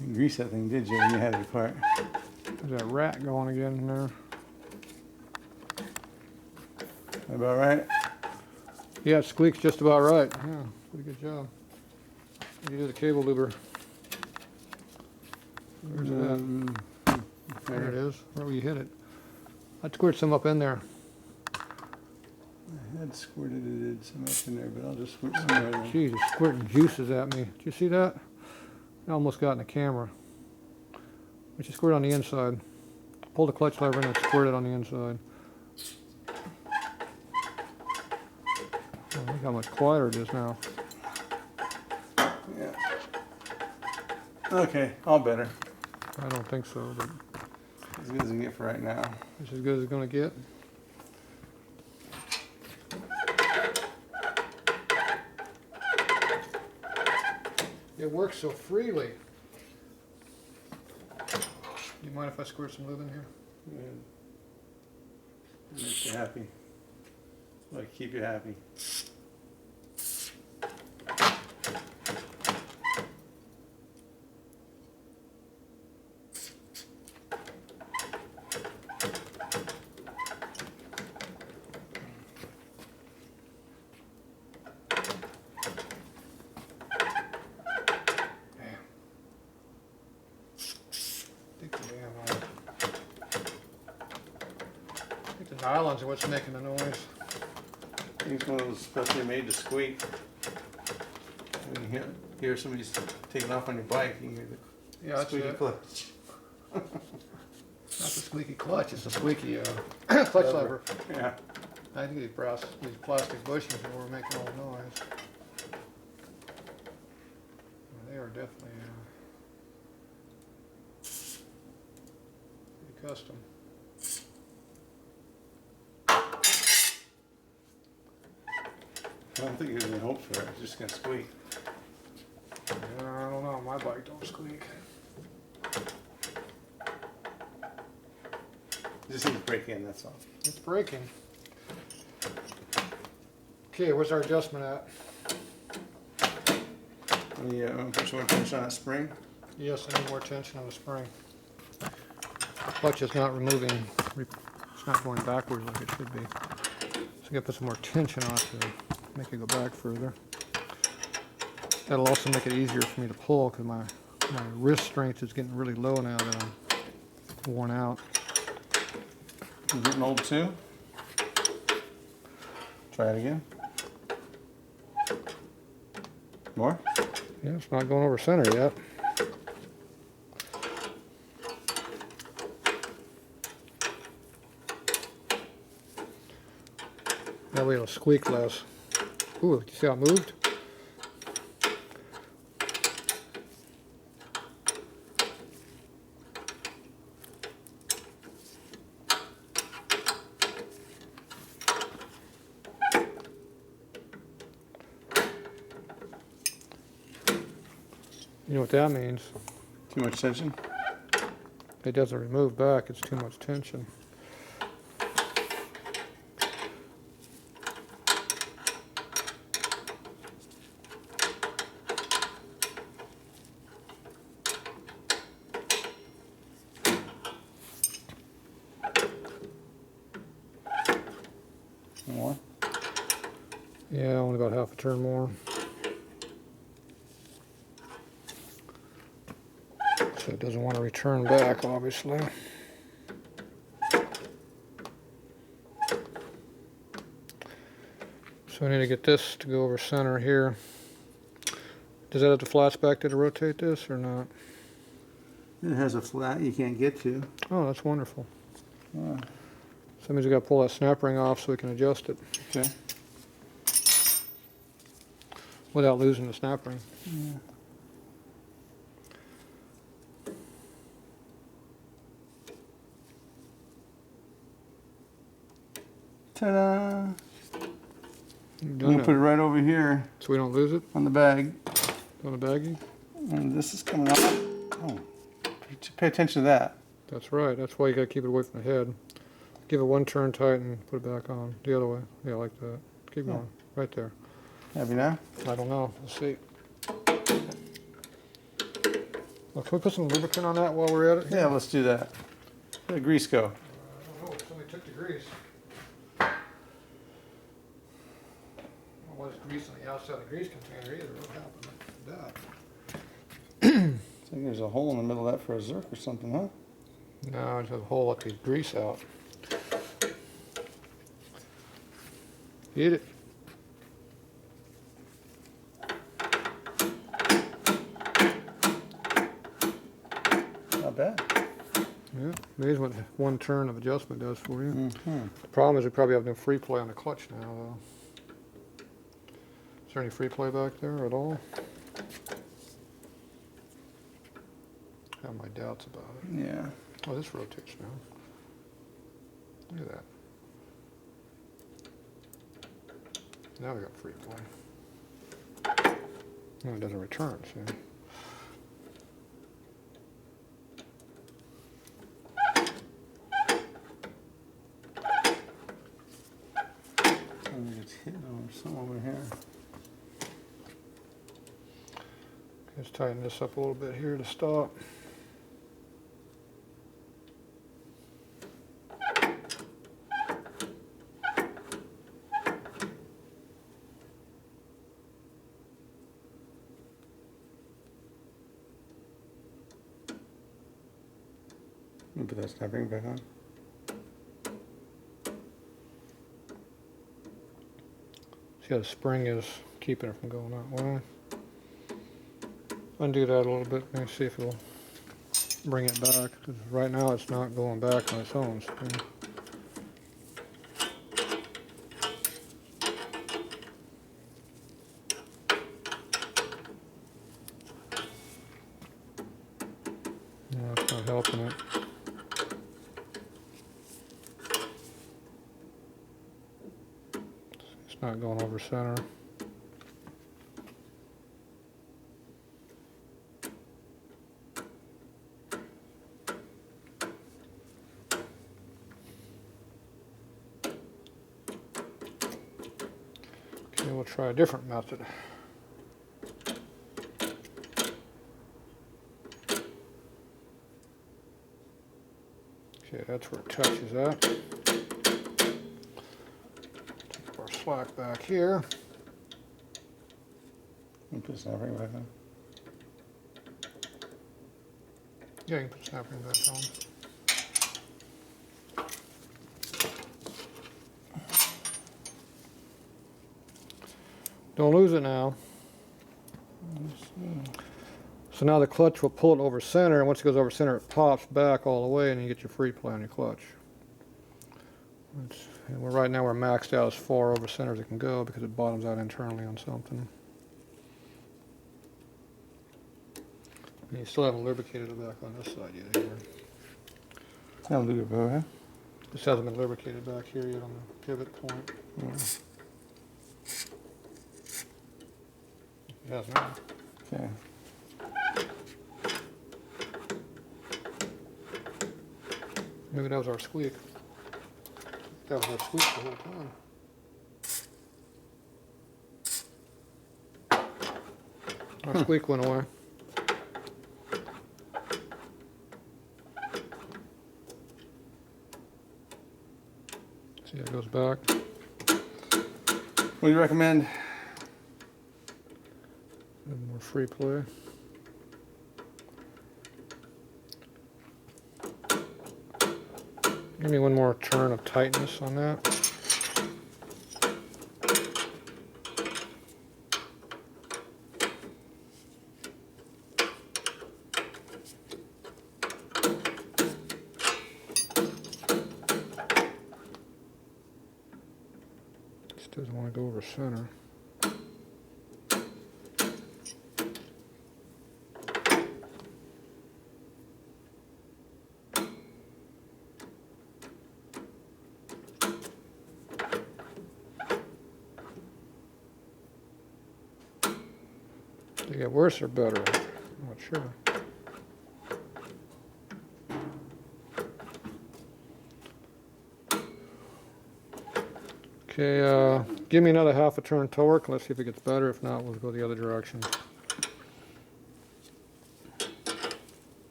[SPEAKER 2] You didn't grease that thing, did you, when you had it apart?
[SPEAKER 1] There's that rat going again in there.
[SPEAKER 2] About right?
[SPEAKER 1] Yeah, it squeaks just about right. Yeah, pretty good job. You do the cable luber. Where's it at? There it is. Where you hit it. I squirt some up in there.
[SPEAKER 2] I had squirted some up in there, but I'll just squirt some right in.
[SPEAKER 1] Jeez, it's squirting juices at me. Did you see that? I almost got in the camera. But you squirt on the inside. Pull the clutch lever in and squirt it on the inside. Oh, look how much quieter it is now.
[SPEAKER 2] Yeah. Okay, all better.
[SPEAKER 1] I don't think so, but
[SPEAKER 2] As good as I get for right now.
[SPEAKER 1] it's as good as it's going to get. It works so freely. You mind if I squirt some lube in here?
[SPEAKER 2] Good. Makes you happy. Like, keep you happy.
[SPEAKER 1] I think the nylons are what's making the noise.
[SPEAKER 2] I think it's one of those specially made to squeak. When you hear somebody's taking off on your bike, you hear the
[SPEAKER 1] Yeah, that's
[SPEAKER 2] squeaky
[SPEAKER 1] it.
[SPEAKER 2] clutch.
[SPEAKER 1] Not the squeaky clutch, it's the squeaky clutch lever.
[SPEAKER 2] Yeah.
[SPEAKER 1] I think these plastic bushings were making all the noise. Well, they are definitely pretty custom.
[SPEAKER 2] I don't think there's any hope for it. It's just gonna squeak.
[SPEAKER 1] I don't know, my bike don't squeak.
[SPEAKER 2] It just needs to break in, that's all.
[SPEAKER 1] It's breaking. Okay, where's our adjustment at?
[SPEAKER 2] Yeah, put some more tension on that spring.
[SPEAKER 1] Yes, I need more tension on the spring. The clutch is not removing, it's not going backwards like it should be. So I gotta put some more tension on it to make it go back further. That'll also make it easier for me to pull because my wrist strength is getting really low now that I'm worn out.
[SPEAKER 2] You getting old too? Try it again. More?
[SPEAKER 1] Yeah, it's not going over center yet. That way it'll squeak less. Ooh, you see how it moved? You know what that means?
[SPEAKER 2] Too much tension?
[SPEAKER 1] It doesn't remove back, it's too much tension.
[SPEAKER 2] More?
[SPEAKER 1] Yeah, only about half a turn more. So it doesn't want to return back, obviously. So I need to get this to go over center here. Does that have the flats back there to rotate this or not?
[SPEAKER 2] It has a flat you can't get to.
[SPEAKER 1] Oh, that's wonderful.
[SPEAKER 2] Oh,
[SPEAKER 1] So that means we got to pull that snap ring off so we can adjust it
[SPEAKER 2] okay.
[SPEAKER 1] without losing the snap ring.
[SPEAKER 2] Yeah. Ta-da! I'm
[SPEAKER 1] Done
[SPEAKER 2] gonna
[SPEAKER 1] that.
[SPEAKER 2] put it right over here
[SPEAKER 1] So we don't lose it
[SPEAKER 2] on the bag.
[SPEAKER 1] on the baggie?
[SPEAKER 2] And this is coming out. Oh, pay attention to that.
[SPEAKER 1] That's right. That's why you gotta keep it away from the head. Give it one turn tight and put it back on. The other way. Yeah, like that. Keep going. Right there.
[SPEAKER 2] Happy now?
[SPEAKER 1] I don't know. Let's see. Well, can we put some lubricant on that while we're at it?
[SPEAKER 2] Yeah, let's do that. Where'd the grease go?
[SPEAKER 1] I don't know. Somebody took the grease. Well, there's grease on the outside of the grease container either. What happened to that?
[SPEAKER 2] I think there's a hole in the middle of that for a Zerk or something, huh?
[SPEAKER 1] No, it's a hole let the grease out. Eat it.
[SPEAKER 2] Not bad.
[SPEAKER 1] Yeah, amazing what one turn of adjustment does for you.
[SPEAKER 2] Mm-hmm.
[SPEAKER 1] The problem is we probably have no free play on the clutch now, though. Is there any free play back there at all? I have my doubts about it.
[SPEAKER 2] Yeah.
[SPEAKER 1] Oh, this rotates now. Look at that. Now we got free play. No, it doesn't return, see?
[SPEAKER 2] I think it's hit or something over here.
[SPEAKER 1] Let's tighten this up a little bit here to stop.
[SPEAKER 2] Let me put that snap ring back on.
[SPEAKER 1] See how the spring is keeping it from going that way. Undo that a little bit, maybe see if it'll bring it back. 'Cause right now it's not going back on its own. So. No, it's not helping it. It's not going over center. Okay, we'll try a different method. Okay, that's where it touches at. Take our slack back here.
[SPEAKER 2] Let me put the snap ring back on.
[SPEAKER 1] Yeah, you can put snap ring back on. Don't lose it now. So now the clutch will pull it over center, and once it goes over center, it pops back all the way, and you get your free play on your clutch. And right now we're maxed out as far over center as it can go because it bottoms out internally on something. And you still haven't lubricated it back on this side yet either.
[SPEAKER 2] Sound good, bro, huh?
[SPEAKER 1] This hasn't been lubricated back here yet on the pivot point.
[SPEAKER 2] Yeah.
[SPEAKER 1] It has now.
[SPEAKER 2] Okay.
[SPEAKER 1] Maybe that was our squeak. That was our squeak the whole time. Our squeak went away. See how it goes back.
[SPEAKER 2] What do you recommend?
[SPEAKER 1] A little more free play. Give me one more turn of tightness on that. Just doesn't want to go over center. They get worse or better? I'm not sure. Okay, give me another half a turn torque. Let's see if it gets better. If not, we'll go the other direction.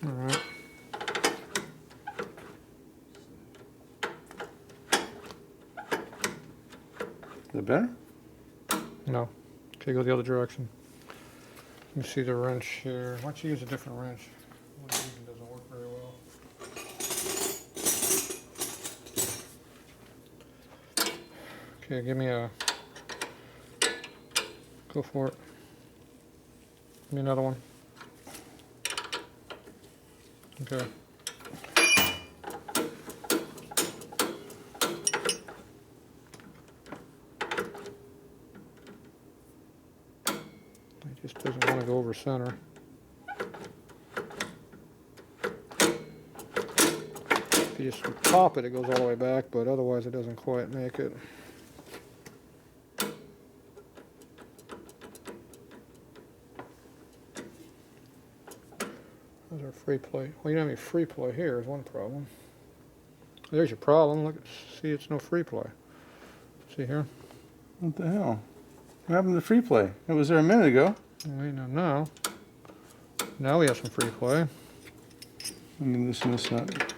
[SPEAKER 1] All right.
[SPEAKER 2] Is it better?
[SPEAKER 1] No. Okay, go the other direction. Let me see the wrench here. Why don't you use a different wrench? One using doesn't work very well. Okay, give me a... Go for it. Give me another one. Okay. It just doesn't want to go over center. If you just pop it, it goes all the way back, but otherwise it doesn't quite make it. There's our free play. Well, you don't have any free play here is one problem. There's your problem. Look, see, it's no free play. See here?
[SPEAKER 2] What the hell? What happened to free play? It was there a minute ago.
[SPEAKER 1] Wait, now. Now we have some free play.
[SPEAKER 2] I'm gonna loosen this nut.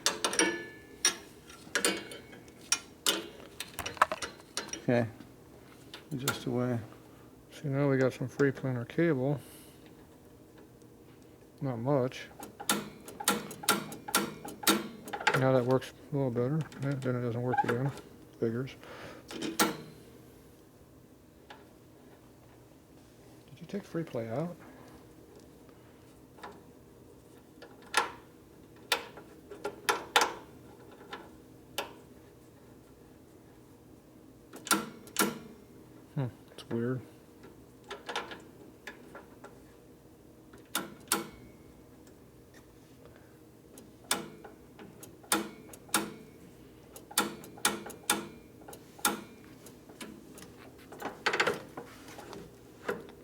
[SPEAKER 2] Okay. Adjust away.
[SPEAKER 1] See, now we got some free play in our cable. Not much. Now that works a little better. Yeah, then it doesn't work again. Figures. Did you take free play out? It's weird.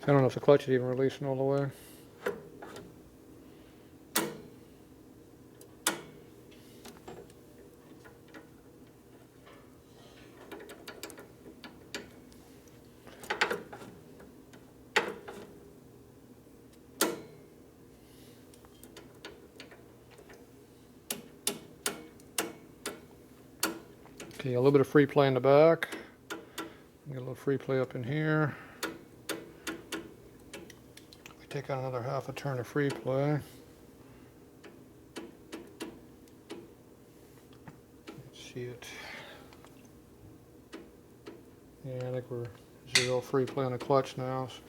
[SPEAKER 1] I don't know if the clutch is even releasing all the way. Okay, a little bit of free play in the back. Get a little free play up in here. We take out another half a turn of free play. Let's see it. Yeah, I think we're 0 free play on the clutch now. So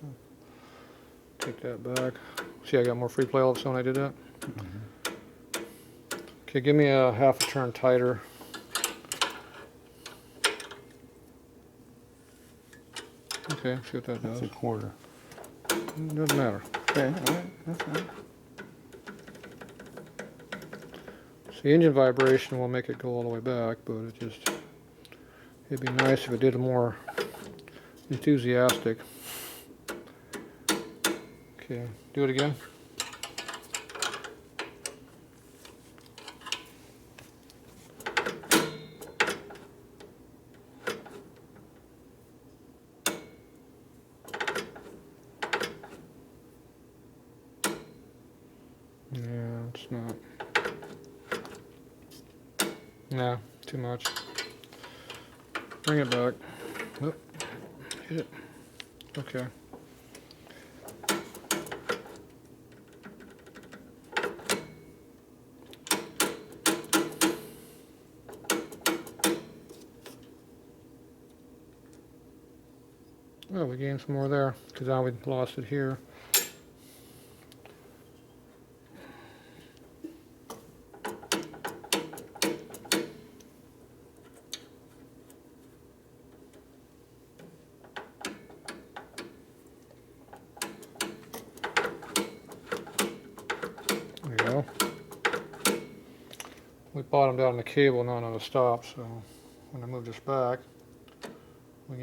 [SPEAKER 1] take that back. See, I got more free play all of a sudden when I did that. Okay, give me a half a turn tighter. Okay, see what that does.
[SPEAKER 2] That's a quarter.
[SPEAKER 1] Doesn't matter.
[SPEAKER 2] Okay, all right, that's fine.
[SPEAKER 1] See, engine vibration will make it go all the way back, but it'd be nice if it did a more enthusiastic. Okay, do it again. Yeah, it's not. Nah, too much. Bring it back. Oh, hit it. Okay. Oh, we gained some more there, because now we lost it here. There you go. We bottomed out on the cable, not on the stop, so when I move this back, we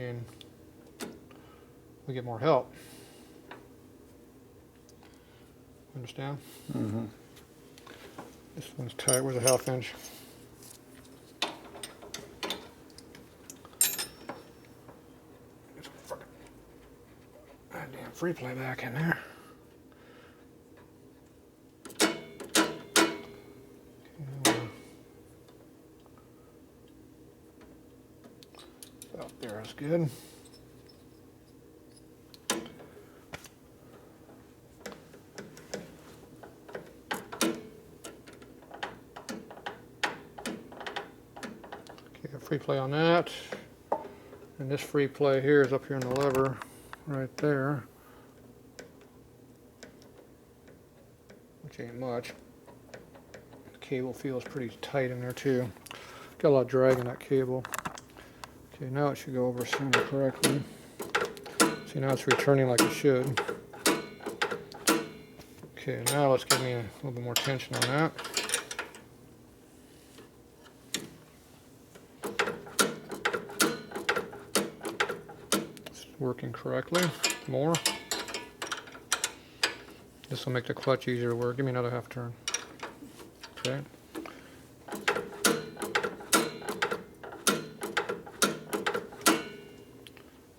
[SPEAKER 1] get more help. Understand?
[SPEAKER 2] Mm-hmm.
[SPEAKER 1] This one's tight with a 1/2 inch. Damn free play back in there. Out there is good. Free play on that, and this free play here is up here in the lever right there, which ain't much. The cable feels pretty tight in there too. Got a lot of drag in that cable. Okay, now it should go over center correctly. See, now it's returning like it should. Okay, now let's give me a little bit more tension on that. Working correctly. More. This will make the clutch easier to work. Give me another 1/2 turn. Okay.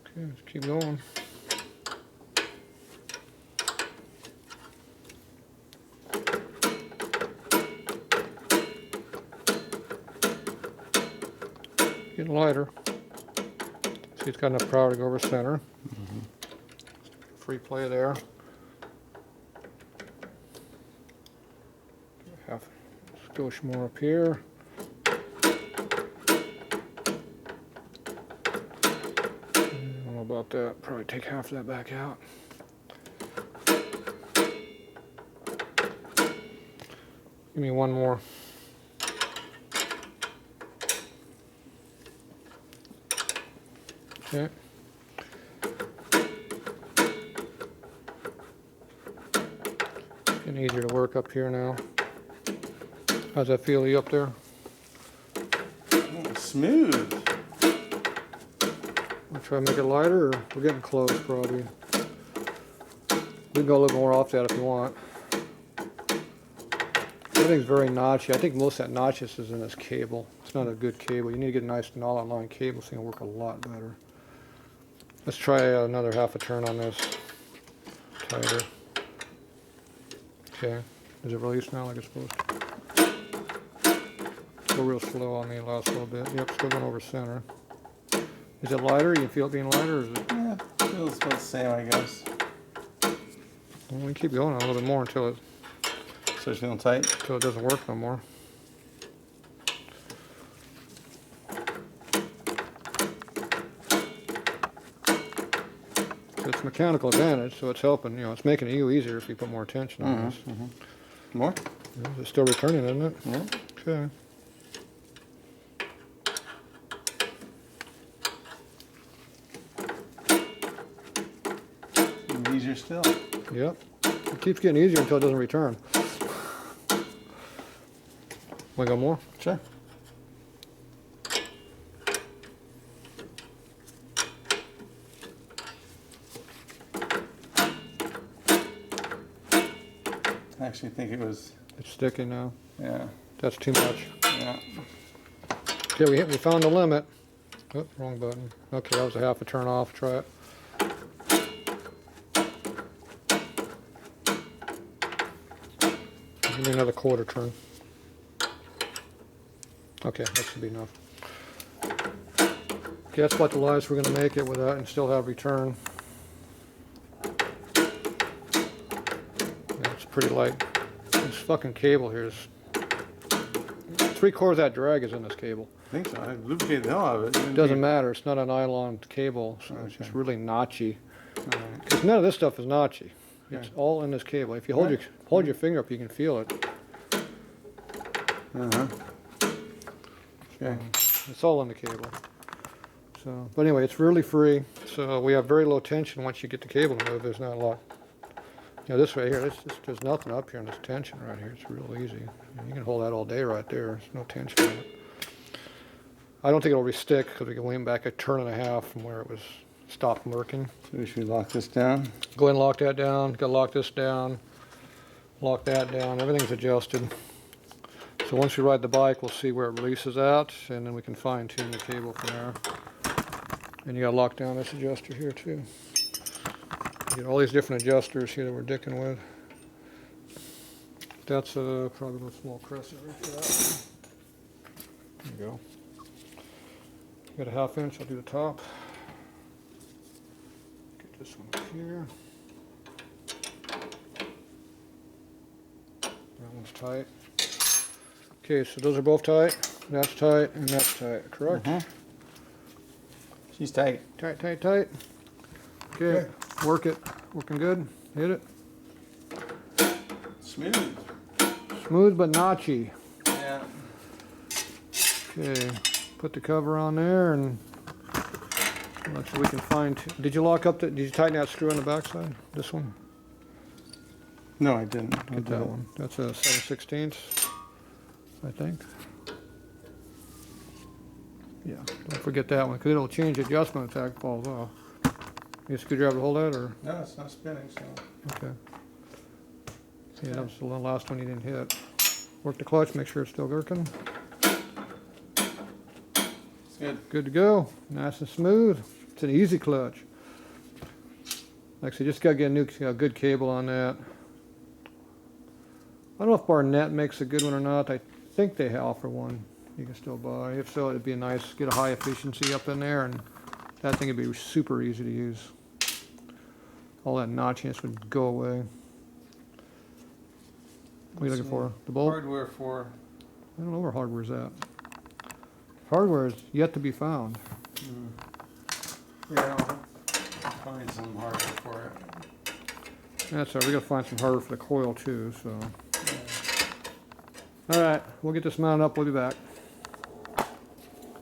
[SPEAKER 1] Okay, let's keep going. Getting lighter. See, it's got enough power to go over center.
[SPEAKER 2] Mm-hmm.
[SPEAKER 1] Free play there. Half skosh more up here. I don't know about that. Probably take half of that back out. Give me one more. Okay. Getting easier to work up here now. How's that feel? You up there?
[SPEAKER 2] Oh, smooth.
[SPEAKER 1] I'll try to make it lighter, or we're getting close probably. We can go a little more off that if you want. Everything's very notchy. I think most of that notchiness is in this cable. It's not a good cable. You need to get a nice all-in-line cable so it'll work a lot better. Let's try another 1/2 turn on this. Tighter. Okay. Is it released now like it's supposed to? Go real slow on me last little bit. Yep, still going over center. Is it lighter? You feel it being lighter? Or is it?
[SPEAKER 2] Yeah, feels about the same, I guess.
[SPEAKER 1] Well, we can keep going on a little bit more until it
[SPEAKER 2] So it's feeling tight?
[SPEAKER 1] doesn't work no more. It's mechanical advantage, so it's helping. You know, it's making you easier if you put more attention on this.
[SPEAKER 2] Mm-hmm. More?
[SPEAKER 1] Yeah, it's still returning, isn't it?
[SPEAKER 2] Yeah.
[SPEAKER 1] Okay.
[SPEAKER 2] Easier still.
[SPEAKER 1] Yep. It keeps getting easier until it doesn't return. Want to go more?
[SPEAKER 2] Sure. I actually think it was,
[SPEAKER 1] It's sticking now.
[SPEAKER 2] yeah,
[SPEAKER 1] That's too much.
[SPEAKER 2] yeah.
[SPEAKER 1] Okay, we found the limit. Oh, wrong button. Okay, that was a 1/2 turn off. Try it. Give me another 1/4 turn. Okay, that should be enough. Okay, that's about the lives we're going to make it with that and still have return. Yeah, it's pretty light. This fucking cable here is 3/4 of that drag is in this cable.
[SPEAKER 2] I think so. I lubricated the hell out of it.
[SPEAKER 1] It doesn't matter. It's not a nylon cable, so it's just
[SPEAKER 2] Okay.
[SPEAKER 1] really notchy.
[SPEAKER 2] Alright.
[SPEAKER 1] Because none of this stuff is notchy. It's
[SPEAKER 2] Okay.
[SPEAKER 1] all in this cable. If you hold your finger up, you can feel it.
[SPEAKER 2] Uh-huh. Okay.
[SPEAKER 1] It's all in the cable. So, but anyway, it's really free. So we have very low tension once you get the cable to move. There's not a lot. You know, this right here, there's nothing up here in this tension right here. It's real easy. You can hold that all day right there. There's no tension on it. I don't think it'll re-stick because we can lean back a turn and a half from where it was stopped working.
[SPEAKER 2] So should we lock this down?
[SPEAKER 1] Go ahead and lock that down. Gotta lock this down. Lock that down. Everything's adjusted. So once you ride the bike, we'll see where it releases at, and then we can fine tune the cable from there. And you gotta lock down this adjuster here too. You get all these different adjusters here that we're dicking with. That's probably a small crescent right for that. There you go. Got a 1/2 inch, I'll do the top. Get this one up here. That one's tight. Okay, so those are both tight. That's tight and that's tight, correct?
[SPEAKER 2] She's tight.
[SPEAKER 1] Tight, tight, tight. Okay, work it. Working good. Hit it.
[SPEAKER 2] Smooth.
[SPEAKER 1] Smooth but notchy.
[SPEAKER 2] Yeah.
[SPEAKER 1] Okay, put the cover on there and let's see, we can find. Did you lock up the? Did you tighten that screw on the backside? This one.
[SPEAKER 2] No, I didn't.
[SPEAKER 1] Get that one. That's a 7/16, I think. Yeah, don't forget that one because it'll change the adjustment if that falls off. You screwdriver to hold that, or?
[SPEAKER 2] No, it's not spinning, so.
[SPEAKER 1] Okay. Yeah, that was the last one you didn't hit. Work the clutch, make sure it's still working.
[SPEAKER 2] It's good.
[SPEAKER 1] Good to go. Nice and smooth. It's an easy clutch. Like I said, just gotta get a good cable on that. I don't know if Barnett makes a good one or not. I think they offer one you can still buy. If so, it'd be a nice, get a high efficiency up in there, and that thing would be super easy to use. All that notchiness would go away. What are you looking for? The bolt?
[SPEAKER 2] Hardware for.
[SPEAKER 1] I don't know where hardware's at. Hardware is yet to be found.
[SPEAKER 2] Yeah, I'll find some hardware for it.
[SPEAKER 1] That's all right. We gotta find some hardware for the coil too, so. All right, we'll get this mounted up. We'll be back.